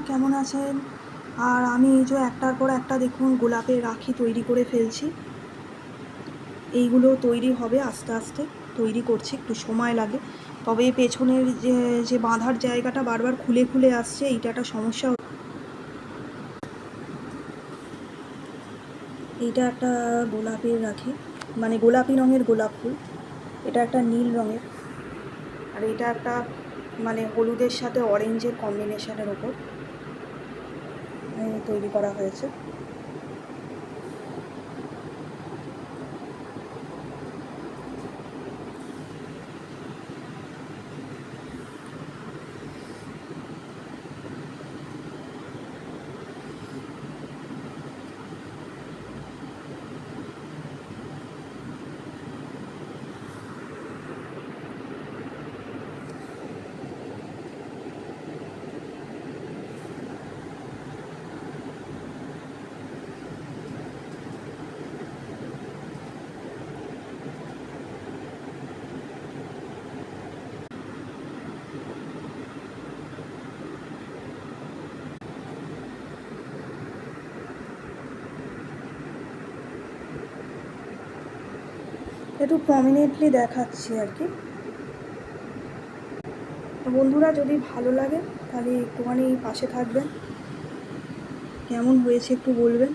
কেমন আছেন? আর আমি এই যে একটার পর একটা দেখুন গোলাপের রাখি তৈরি করে ফেলছি। এইগুলো তৈরি হবে আস্তে আস্তে, তৈরি করছি, একটু সময় লাগে। তবে পেছনের যে বাঁধার জায়গাটা বারবার খুলে খুলে আসছে, এইটা একটা সমস্যা। এইটা একটা গোলাপের রাখি, মানে গোলাপি রঙের গোলাপ ফুল। এটা একটা নীল রঙের, আর এটা একটা মানে হলুদের সাথে অরেঞ্জের কম্বিনেশনের ওপর তৈরি করা হয়েছে। একটু প্রমিনেন্টলি দেখাচ্ছি আর কি। তো বন্ধুরা, যদি ভালো লাগে তাহলে একটুখানি পাশে থাকবেন। কেমন হয়েছে একটু বলবেন।